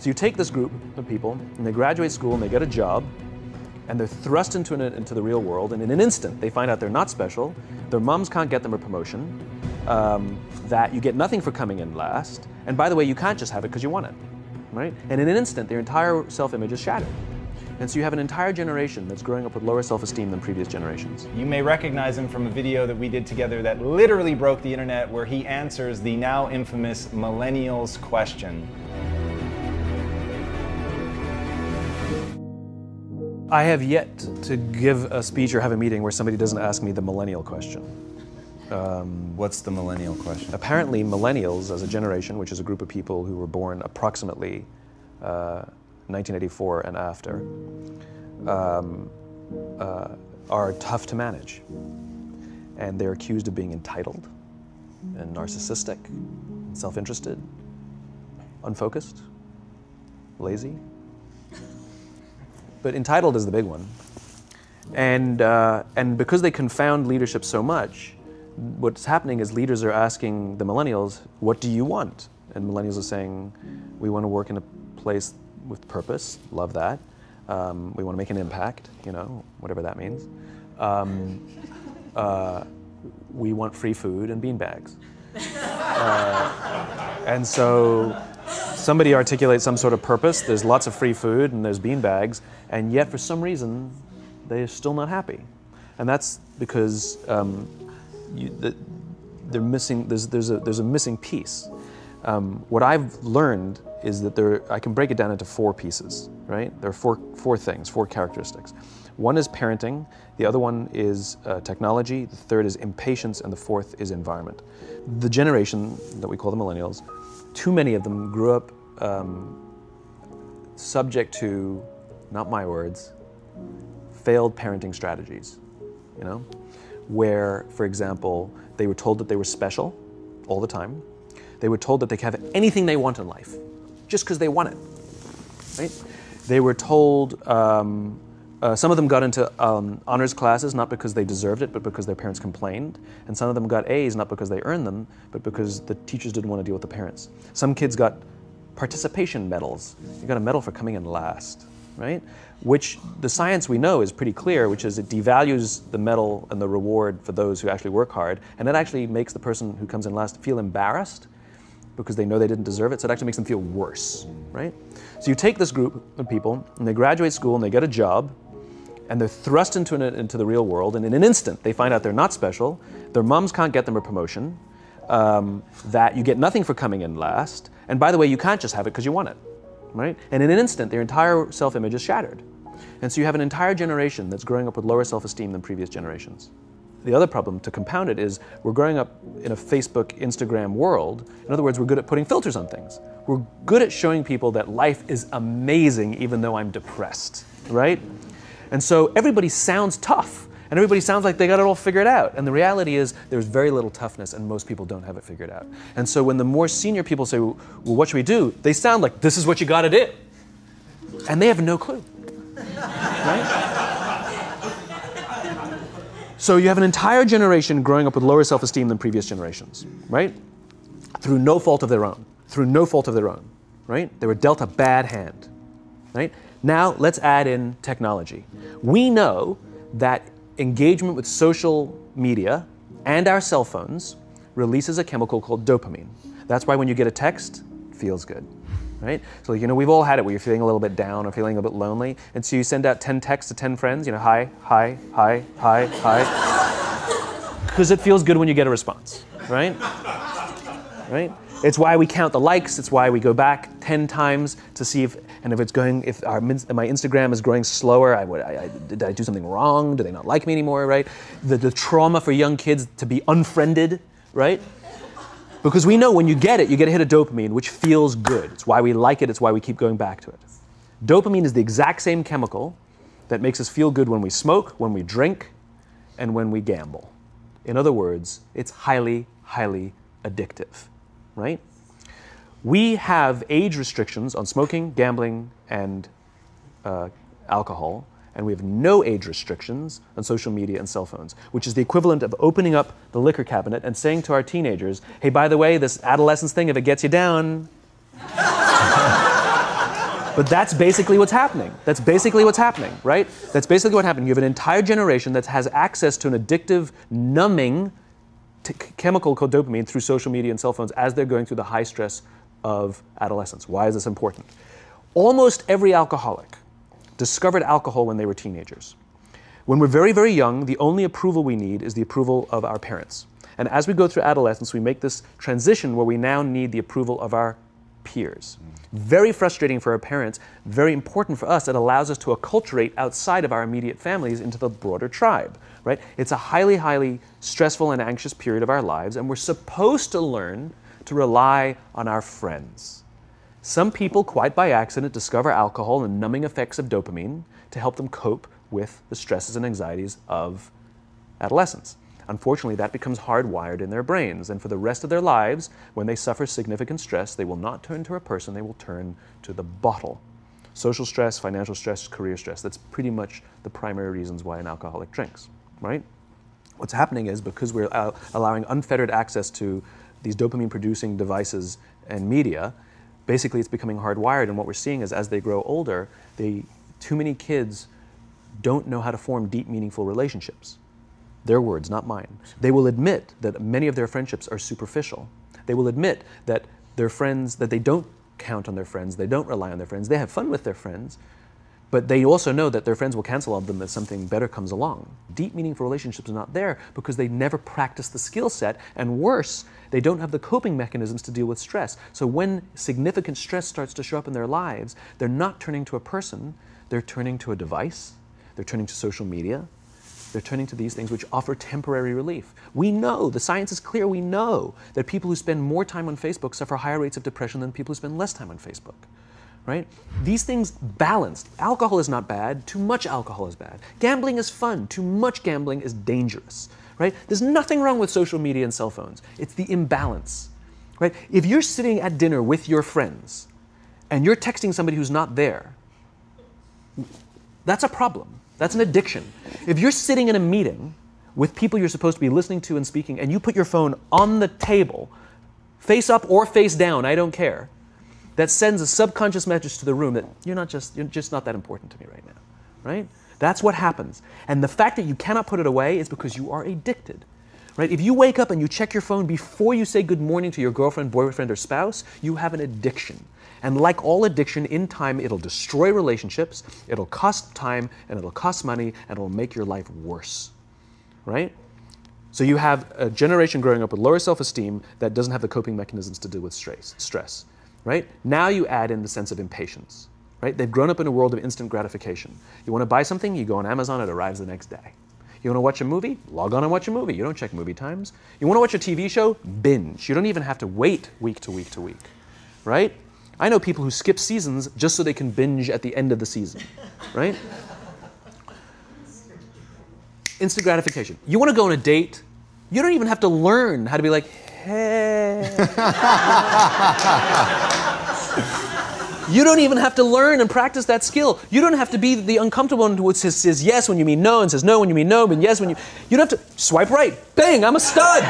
So you take this group of people, and they graduate school, and they get a job, and they're thrust into the real world, and in an instant, they find out they're not special, their moms can't get them a promotion, that you get nothing for coming in last, and by the way, you can't just have it because you want it, right? And in an instant, their entire self-image is shattered. And so you have an entire generation that's growing up with lower self-esteem than previous generations. You may recognize him from a video that we did together that literally broke the internet, where he answers the now infamous Millennials question. I have yet to give a speech or have a meeting where somebody doesn't ask me the millennial question. What's the millennial question? Apparently, millennials as a generation, which is a group of people who were born approximately 1984 and after, are tough to manage. And they're accused of being entitled and narcissistic, self-interested, unfocused, lazy. But entitled is the big one. And because they confound leadership so much, what's happening is leaders are asking the millennials, what do you want? And millennials are saying, we want to work in a place with purpose, love that. We want to make an impact, you know, whatever that means. We want free food and beanbags. And so somebody articulates some sort of purpose, there's lots of free food and there's beanbags, and yet for some reason, they're still not happy. And that's because they're missing, there's a missing piece. What I've learned is that I can break it down into 4 pieces, right? There are four things, 4 characteristics. One is parenting, the other one is technology, the third is impatience, and the fourth is environment. The generation that we call the millennials, too many of them grew up subject to, not my words, failed parenting strategies, you know? Where, for example, they were told that they were special all the time. They were told that they could have anything they want in life, just because they want it, right? They were told, some of them got into honors classes, not because they deserved it, but because their parents complained. And some of them got A's, not because they earned them, but because the teachers didn't want to deal with the parents. Some kids got participation medals. You got a medal for coming in last, right? Which the science we know is pretty clear, which is it devalues the medal and the reward for those who actually work hard, and it actually makes the person who comes in last feel embarrassed because they know they didn't deserve it, so it actually makes them feel worse, right? So you take this group of people, and they graduate school, and they get a job, and they're thrust into the real world, and in an instant, they find out they're not special, their moms can't get them a promotion, that you get nothing for coming in last, and by the way, you can't just have it because you want it, right? And in an instant, their entire self-image is shattered. And so you have an entire generation that's growing up with lower self-esteem than previous generations. The other problem, to compound it, is we're growing up in a Facebook, Instagram world. In other words, we're good at putting filters on things. We're good at showing people that life is amazing even though I'm depressed, right? And so everybody sounds tough, and everybody sounds like they got it all figured out. And the reality is there's very little toughness, and most people don't have it figured out. And so when the more senior people say, well, what should we do? They sound like, this is what you gotta do. And they have no clue, right? So you have an entire generation growing up with lower self-esteem than previous generations, right? Through no fault of their own, right? They were dealt a bad hand, right? Now let's add in technology. We know that engagement with social media and our cell phones releases a chemical called dopamine. That's why when you get a text, it feels good, right? So, you know, we've all had it where you're feeling a little bit down or feeling a bit lonely, and so you send out 10 texts to 10 friends, you know, hi, hi, hi, hi, hi, because it feels good when you get a response, right? Right? It's why we count the likes, it's why we go back 10 times to see if my Instagram is growing slower, did I do something wrong? Do they not like me anymore, right? The trauma for young kids to be unfriended, right? Because we know when you get a hit of dopamine, which feels good. It's why we like it, it's why we keep going back to it. Dopamine is the exact same chemical that makes us feel good when we smoke, when we drink, and when we gamble. In other words, it's highly, highly addictive, right? We have age restrictions on smoking, gambling, and alcohol, and we have no age restrictions on social media and cell phones, which is the equivalent of opening up the liquor cabinet and saying to our teenagers, hey, by the way, this adolescence thing, if it gets you down, But that's basically what's happening. That's basically what's happening, right? That's basically what happened. You have an entire generation that has access to an addictive, numbing chemical called dopamine through social media and cell phones as they're going through the high stress of adolescence. Why is this important? Almost every alcoholic discovered alcohol when they were teenagers. When we're very, very young, the only approval we need is the approval of our parents. And as we go through adolescence, we make this transition where we now need the approval of our peers. Very frustrating for our parents, very important for us. It allows us to acculturate outside of our immediate families into the broader tribe, right? It's a highly, highly stressful and anxious period of our lives, and we're supposed to learn to rely on our friends. Some people, quite by accident, discover alcohol and numbing effects of dopamine to help them cope with the stresses and anxieties of adolescence. Unfortunately, that becomes hardwired in their brains, and for the rest of their lives, when they suffer significant stress, they will not turn to a person, they will turn to the bottle. Social stress, financial stress, career stress, that's pretty much the primary reasons why an alcoholic drinks, right? What's happening is because we're allowing unfettered access to these dopamine-producing devices and media, basically it's becoming hardwired, and what we're seeing is as they grow older, too many kids don't know how to form deep, meaningful relationships. Their words, not mine. They will admit that many of their friendships are superficial. They will admit that their friends, that they don't count on their friends, they don't rely on their friends, they have fun with their friends, but they also know that their friends will cancel on them if something better comes along. Deep, meaningful relationships are not there because they never practice the skill set, and worse, they don't have the coping mechanisms to deal with stress. So when significant stress starts to show up in their lives, they're not turning to a person, they're turning to a device, they're turning to social media, they're turning to these things which offer temporary relief. We know, the science is clear, we know that people who spend more time on Facebook suffer higher rates of depression than people who spend less time on Facebook, right? These things balanced. Alcohol is not bad, too much alcohol is bad. Gambling is fun, too much gambling is dangerous, right? There's nothing wrong with social media and cell phones. It's the imbalance, right? If you're sitting at dinner with your friends and you're texting somebody who's not there, that's a problem. That's an addiction. If you're sitting in a meeting with people you're supposed to be listening to and speaking, and you put your phone on the table, face up or face down, I don't care, that sends a subconscious message to the room that you're just not that important to me right now, right? That's what happens. And the fact that you cannot put it away is because you are addicted, right? If you wake up and you check your phone before you say good morning to your girlfriend, boyfriend, or spouse, you have an addiction. And like all addiction, in time, it'll destroy relationships, it'll cost time, and it'll cost money, and it'll make your life worse, right? So you have a generation growing up with lower self-esteem that doesn't have the coping mechanisms to deal with stress, right? Now you add in the sense of impatience, right? They've grown up in a world of instant gratification. You want to buy something, you go on Amazon, it arrives the next day. You want to watch a movie? Log on and watch a movie. You don't check movie times. You want to watch a TV show? Binge. You don't even have to wait week to week to week, right? I know people who skip seasons just so they can binge at the end of the season, right? Instant gratification. You want to go on a date? You don't even have to learn how to be like, hey. You don't even have to learn and practice that skill. You don't have to be the uncomfortable one who says yes when you mean no and says no when you mean no, but yes when you... You don't have to swipe right. Bang, I'm a stud.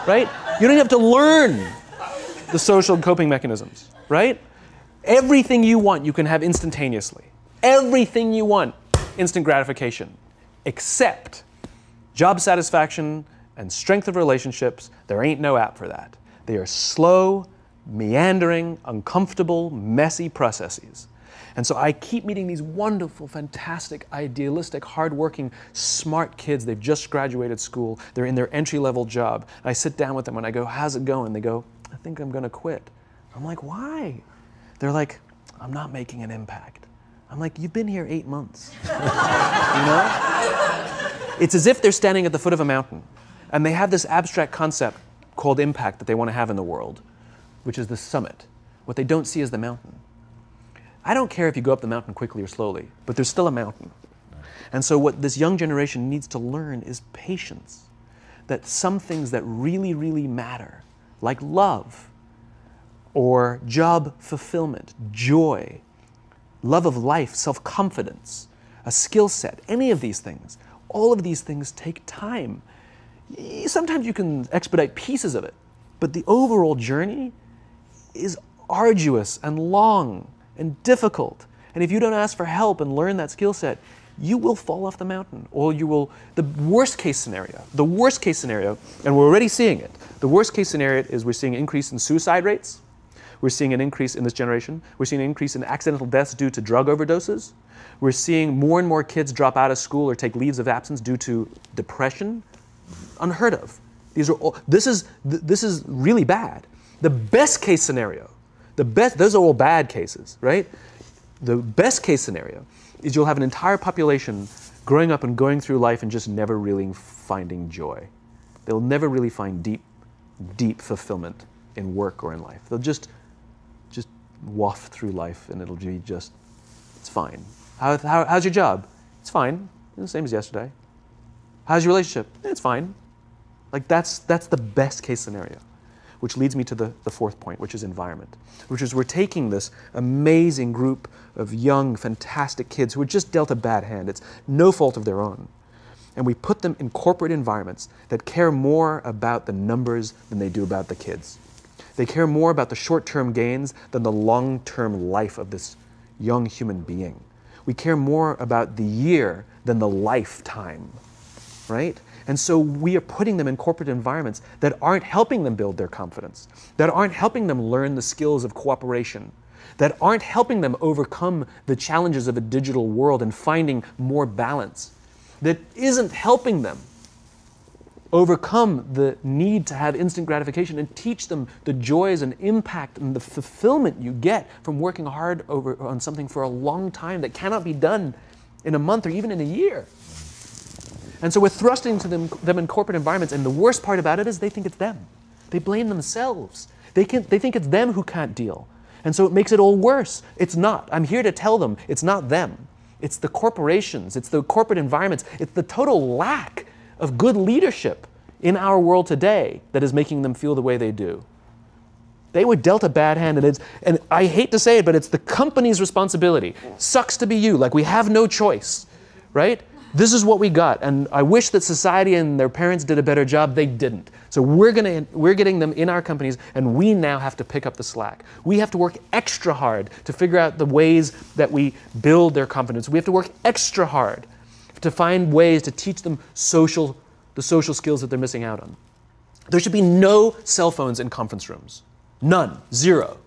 Right? You don't have to learn the social coping mechanisms, right? Everything you want, you can have instantaneously. Everything you want, instant gratification, except job satisfaction and strength of relationships. There ain't no app for that. They are slow, meandering, uncomfortable, messy processes. And so I keep meeting these wonderful, fantastic, idealistic, hardworking, smart kids. They've just graduated school. They're in their entry-level job. I sit down with them and I go, how's it going? They go, I think I'm going to quit. I'm like, why? They're like, I'm not making an impact. I'm like, you've been here 8 months. You know? It's as if they're standing at the foot of a mountain and they have this abstract concept called impact that they want to have in the world, which is the summit. What they don't see is the mountain. I don't care if you go up the mountain quickly or slowly, but there's still a mountain. And so what this young generation needs to learn is patience. That some things that really, really matter, like love, or job fulfillment, joy, love of life, self-confidence, a skill set, any of these things, all of these things take time. Sometimes you can expedite pieces of it, but the overall journey is arduous and long. and difficult. And if you don't ask for help and learn that skill set, you will fall off the mountain, or you will, the worst case scenario, and we're already seeing it, the worst case scenario is we're seeing an increase in suicide rates, we're seeing an increase in this generation, we're seeing an increase in accidental deaths due to drug overdoses, we're seeing more and more kids drop out of school or take leaves of absence due to depression, unheard of. These are all, this is really bad. The best case scenario, those are all bad cases, right? The best case scenario is you'll have an entire population growing up and going through life and just never really finding joy. They'll never really find deep fulfillment in work or in life. They'll just waft through life and it'll be just, it's fine. How's your job? It's fine. It's the same as yesterday. How's your relationship? It's fine. Like that's the best case scenario. Which leads me to the fourth point, which is environment, which is we're taking this amazing group of young, fantastic kids who were just dealt a bad hand. It's no fault of their own. And we put them in corporate environments that care more about the numbers than they do about the kids. They care more about the short-term gains than the long-term life of this young human being. We care more about the year than the lifetime, right? And so we are putting them in corporate environments that aren't helping them build their confidence, that aren't helping them learn the skills of cooperation, that aren't helping them overcome the challenges of a digital world and finding more balance, that isn't helping them overcome the need to have instant gratification and teach them the joys and impact and the fulfillment you get from working hard on something for a long time that cannot be done in a month or even in a year. And so we're thrusting to them in corporate environments, and the worst part about it is they think it's them. They blame themselves. They think it's them who can't deal. And so it makes it all worse. It's not. I'm here to tell them it's not them. It's the corporations. It's the corporate environments. It's the total lack of good leadership in our world today that is making them feel the way they do. They were dealt a bad hand, and I hate to say it, but it's the company's responsibility. Sucks to be you, like we have no choice, right? This is what we got, and I wish that society and their parents did a better job. They didn't. So we're getting them in our companies, and we now have to pick up the slack. We have to work extra hard to figure out the ways that we build their confidence. We have to work extra hard to find ways to teach them the social skills that they're missing out on. There should be no cell phones in conference rooms. None. Zero.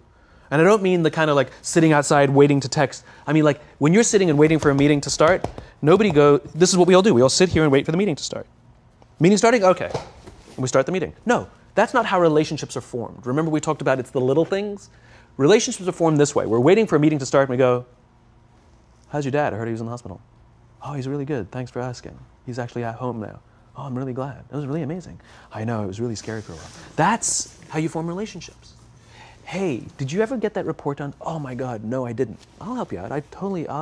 And I don't mean the kind of like sitting outside waiting to text. I mean like when you're sitting and waiting for a meeting to start, this is what we all do. We all sit here and wait for the meeting to start. Meeting starting? Okay. And we start the meeting. No, that's not how relationships are formed. Remember we talked about it's the little things? Relationships are formed this way. We're waiting for a meeting to start and we go, how's your dad? I heard he was in the hospital. Oh, he's really good. Thanks for asking. He's actually at home now. Oh, I'm really glad. It was really amazing. I know, it was really scary for a while. That's how you form relationships. Hey, did you ever get that report done? Oh my God, no, I didn't. I'll help you out.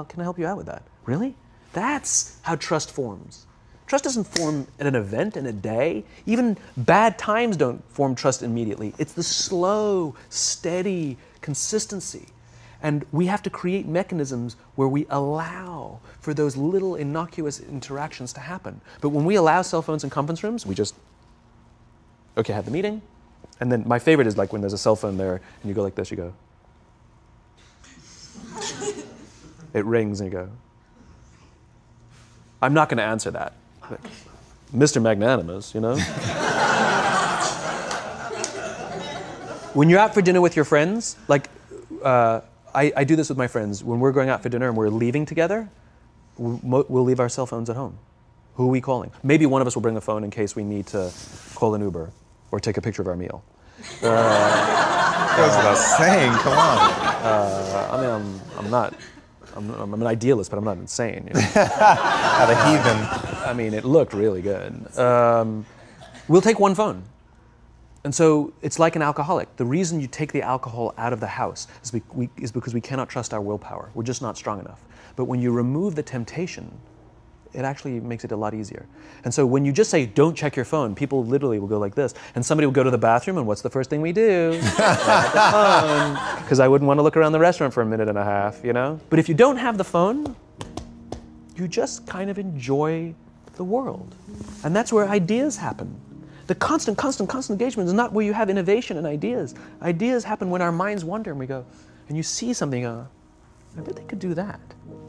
Can I help you out with that? Really? That's how trust forms. Trust doesn't form at an event in a day. Even bad times don't form trust immediately. It's the slow, steady consistency. And we have to create mechanisms where we allow for those little innocuous interactions to happen. But when we allow cell phones in conference rooms, we just, okay, have the meeting. And then my favorite is like when there's a cell phone there and you go like this, you go. It rings and you go. I'm not going to answer that. Like, Mr. Magnanimous, you know? When you're out for dinner with your friends, like I do this with my friends. When we're going out for dinner and we're leaving together, we'll leave our cell phones at home. Who are we calling? Maybe one of us will bring a phone in case we need to call an Uber or take a picture of our meal. That goes without saying, come on. I'm an idealist, but I'm not insane. You know? Not a heathen. I mean, it looked really good. We'll take one phone. And so it's like an alcoholic. The reason you take the alcohol out of the house is because we cannot trust our willpower. We're just not strong enough. But when you remove the temptation, it actually makes it a lot easier. And so when you just say, don't check your phone, people literally will go like this. And somebody will go to the bathroom, and what's the first thing we do? Grab the phone, because I wouldn't want to look around the restaurant for a minute and a half, you know? But if you don't have the phone, you just kind of enjoy the world. And that's where ideas happen. The constant engagement is not where you have innovation and ideas. Ideas happen when our minds wander and we go, and you see something, I bet they could do that.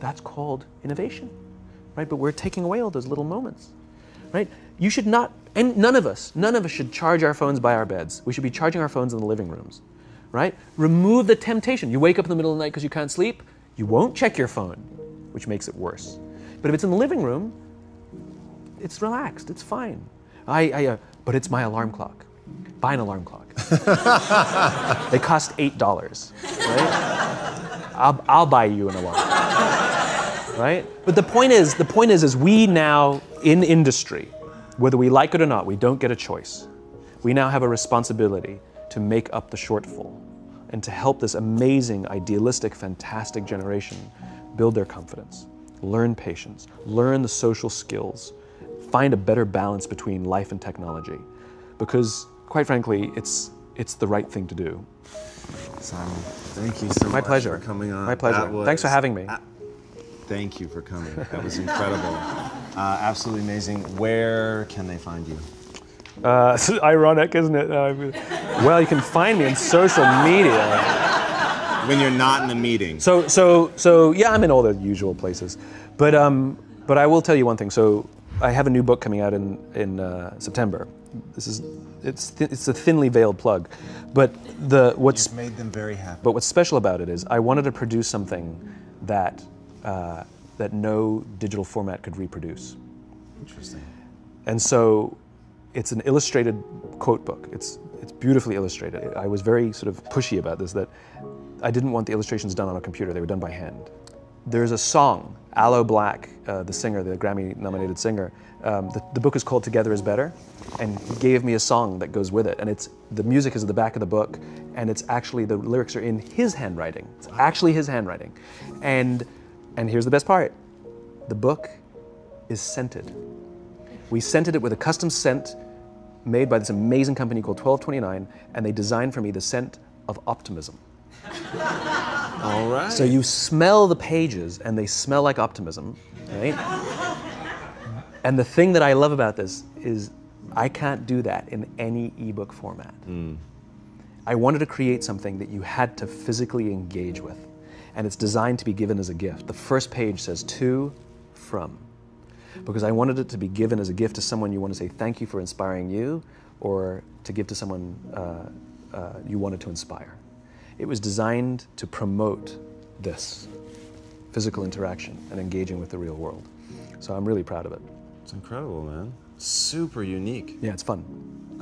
That's called innovation, right? But we're taking away all those little moments, right? You should not, and none of us should charge our phones by our beds. We should be charging our phones in the living rooms, right? Remove the temptation. You wake up in the middle of the night because you can't sleep, you won't check your phone, which makes it worse. But if it's in the living room, it's relaxed, it's fine. But it's my alarm clock. Buy an alarm clock. They cost $8, right? I'll buy you an alarm, right? But the point is we now, in industry, whether we like it or not, we don't get a choice. We now have a responsibility to make up the shortfall and to help this amazing, idealistic, fantastic generation build their confidence, learn patience, learn the social skills, find a better balance between life and technology. Because, quite frankly, it's the right thing to do. Simon, thank you so much pleasure. for coming on. My pleasure. Thanks for having me. Thank you for coming. That was incredible. Absolutely amazing. Where can they find you? It's ironic, isn't it? Well, you can find me on social media. When you're not in a meeting. So yeah, I'm in all the usual places. But I will tell you one thing. So I have a new book coming out in September. It's a thinly veiled plug, but what's You've made them very happy. But what's special about it is I wanted to produce something that that no digital format could reproduce. Interesting. And so it's an illustrated quote book. It's beautifully illustrated. I was very sort of pushy about this, that I didn't want the illustrations done on a computer. They were done by hand. There's a song, Aloe Black, the singer, the Grammy-nominated singer. The book is called Together is Better, and he gave me a song that goes with it. And the music is at the back of the book, and it's actually, the lyrics are in his handwriting. It's actually his handwriting. And here's the best part. The book is scented. We scented it with a custom scent made by this amazing company called 1229, and they designed for me the scent of optimism. All right. So you smell the pages, and they smell like optimism, right? And the thing that I love about this is I can't do that in any ebook format. I wanted to create something that you had to physically engage with, and it's designed to be given as a gift. The first page says to, from, because I wanted it to be given as a gift to someone you want to say thank you for inspiring you, or to give to someone you wanted to inspire. It was designed to promote this physical interaction and engaging with the real world. So I'm really proud of it. It's incredible, man. Super unique. Yeah, it's fun.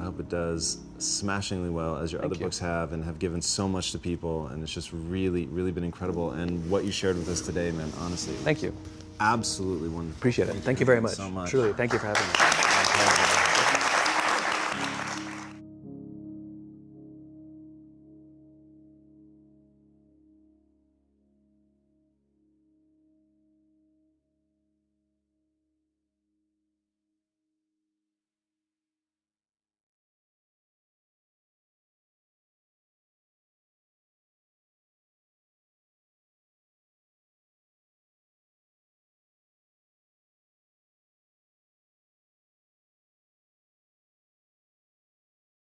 I hope it does smashingly well, as your other books have, and have given so much to people, and it's just really, really been incredible. And what you shared with us today, man, honestly. Thank you. Absolutely wonderful. Appreciate it. Thank you very much. So much. Truly, thank you for having me.